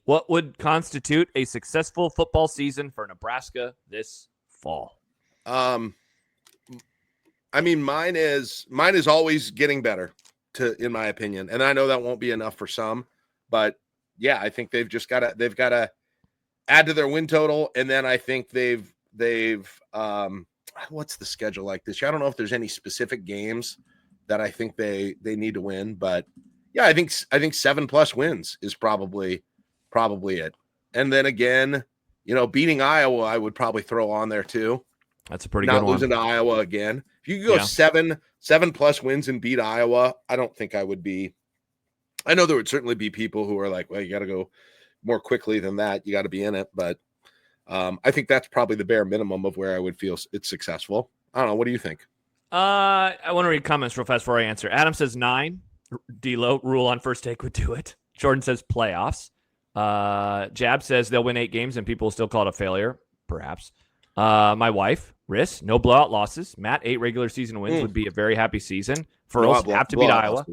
What would constitute a successful football season for Nebraska this fall? I mean, mine is always getting better, in my opinion. And I know that won't be enough for some, but yeah, I think they've got to add to their win total. And then I think they've what's the schedule like this year? I don't know if there's any specific games that I think they need to win, but yeah, I think 7+ wins is probably it. And then again, beating Iowa, I would probably throw on there too. That's a pretty good one. Not losing to Iowa again. If you could go 7+ wins and beat Iowa, I don't think I would be. I know there would certainly be people who are like, well, you got to go more quickly than that. You got to be in it. But I think that's probably the bare minimum of where I would feel it's successful. I don't know. What do you think? I want to read comments real fast before I answer. Adam says 9. D-Lo, rule on first take would do it. Jordan says playoffs. Jab says they'll win 8 games and people will still call it a failure. Perhaps. My wife, Riss, no blowout losses. Matt, 8 regular season wins would be a very happy season. Furls have to beat Iowa.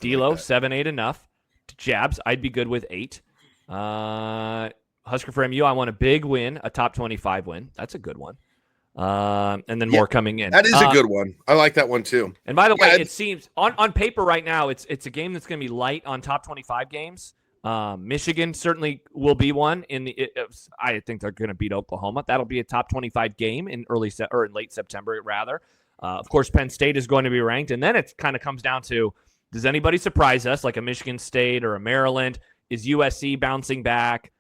D-Lo, 7-8 enough. Jabs, I'd be good with 8. Husker for MU, I want a big win, a top 25 win. That's a good one. And then more coming in. That is a good one. I like that one too. And by the way, it seems on paper right now, it's a game that's going to be light on top 25 games. Michigan certainly will be one. I think they're going to beat Oklahoma. That'll be a top 25 game in late September, rather. Of course, Penn State is going to be ranked, and then it kind of comes down to: does anybody surprise us, like a Michigan State or a Maryland? Is USC bouncing back?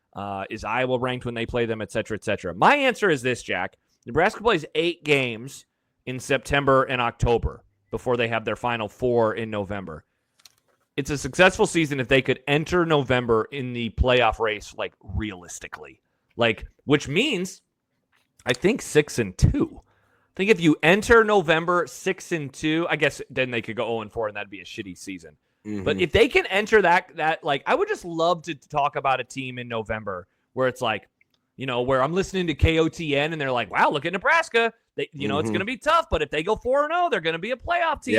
Is Iowa ranked when they play them, et cetera, et cetera? My answer is this, Jack. Nebraska plays 8 games in September and October before they have their final 4 in November. It's a successful season if they could enter November in the playoff race, like realistically, which means I think 6-2. I think if you enter November 6-2, I guess then they could go 0-4 and that'd be a shitty season. Mm-hmm. But if they can enter that, I would just love to talk about a team in November where it's like, where I'm listening to KOTN and they're like, wow, look at Nebraska. It's going to be tough, but if they go 4-0, they're going to be a playoff team.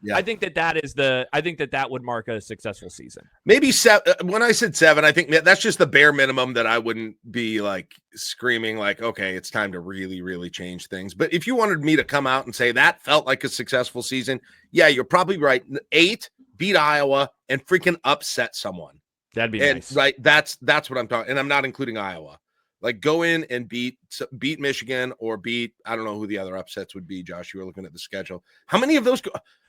Yeah. I think that would mark a successful season. Maybe 7. When I said 7, I think that's just the bare minimum that I wouldn't be like screaming like, okay, it's time to really, really change things. But if you wanted me to come out and say that felt like a successful season, yeah, you're probably right. 8, beat Iowa and freaking upset someone. That'd be nice. Right. That's what I'm talking. And I'm not including Iowa. Like go in and beat Michigan or beat, I don't know who the other upsets would be. Josh, you were looking at the schedule. How many of those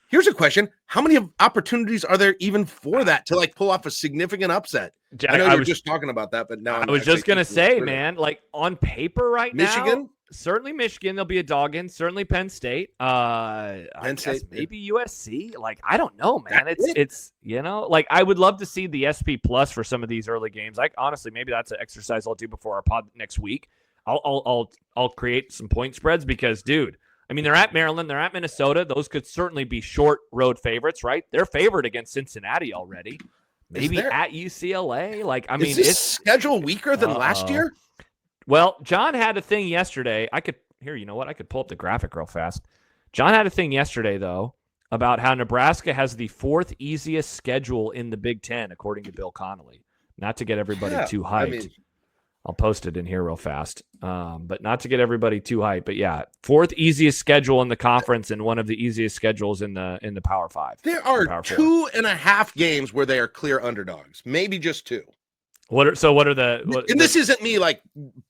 Here's a question. How many opportunities are there even for that to pull off a significant upset? Jack, I know you were just talking about that, but now I was just going to say, man, on paper right Michigan? Now, certainly Michigan, there'll be a dog in, certainly Penn State. Penn State, maybe USC. I don't know, man. It's I would love to see the SP plus for some of these early games. Honestly, maybe that's an exercise I'll do before our pod next week. I'll create some point spreads because, dude, I mean, they're at Maryland. They're at Minnesota. Those could certainly be short road favorites, right? They're favored against Cincinnati already. Maybe at UCLA. Is this schedule weaker than last year? Well, John had a thing yesterday. I could pull up the graphic real fast. John had a thing yesterday, though, about how Nebraska has the 4th easiest schedule in the Big Ten, according to Bill Connolly. Not to get everybody too hyped. I'll post it in here real fast, but not to get everybody too hyped. But yeah, 4th easiest schedule in the conference and one of the easiest schedules in the Power 5. There are 2.5 games where they are clear underdogs, maybe just 2. This isn't me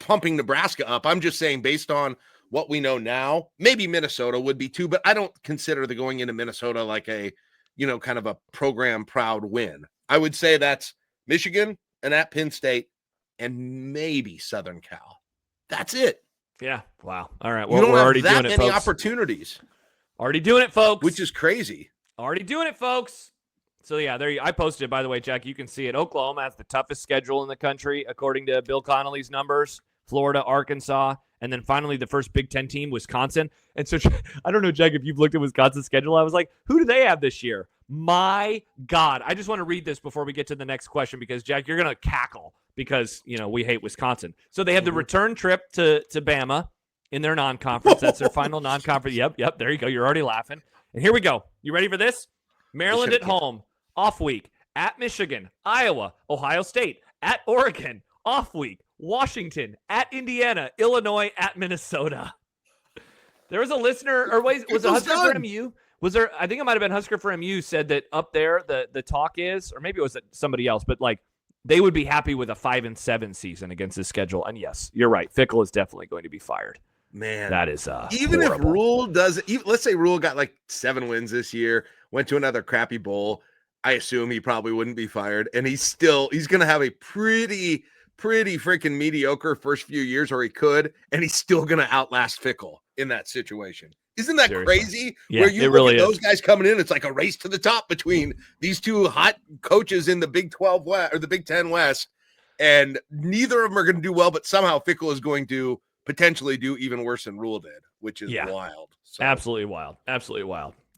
pumping Nebraska up. I'm just saying based on what we know now, maybe Minnesota would be 2, but I don't consider the going into Minnesota like a, kind of a program proud win. I would say that's Michigan and at Penn State. And maybe Southern Cal. That's it. Yeah. Wow. All right. Well, we're already doing it, folks. Opportunities. Already doing it, folks. Which is crazy. Already doing it, folks. So, yeah, I posted it, by the way, Jack. You can see it. Oklahoma has the toughest schedule in the country, according to Bill Connolly's numbers. Florida, Arkansas, and then finally the first Big Ten team, Wisconsin. And so, I don't know, Jack, if you've looked at Wisconsin's schedule. I was like, who do they have this year? My God. I just want to read this before we get to the next question because, Jack, you're going to cackle because, we hate Wisconsin. So they have the return trip to Bama in their non-conference. That's their final non-conference. Yep. There you go. You're already laughing. And here we go. You ready for this? Maryland at home, off week, at Michigan, Iowa, Ohio State, at Oregon, off week, Washington, at Indiana, Illinois, at Minnesota. There was a listener, or was it Husker for MU? Was there? I think it might have been Husker for MU said that up there the talk is, or maybe it was somebody else, but like they would be happy with a 5-7 season against this schedule. And yes, you're right. Fickell is definitely going to be fired. Man, that is even horrible. if Rule does, let's say Rule got like 7 wins this year, went to another crappy bowl. I assume he probably wouldn't be fired, and he's going to have a pretty freaking mediocre first few years, or he could, and he's still going to outlast Fickell in that situation. Isn't that crazy? Yeah, where you it really look at those guys coming in, it's like a race to the top between these two hot coaches in the Big 12 West or the Big 10 West, and neither of them are going to do well, but somehow Fickell is going to potentially do even worse than Rule did, which is wild. So. Absolutely wild.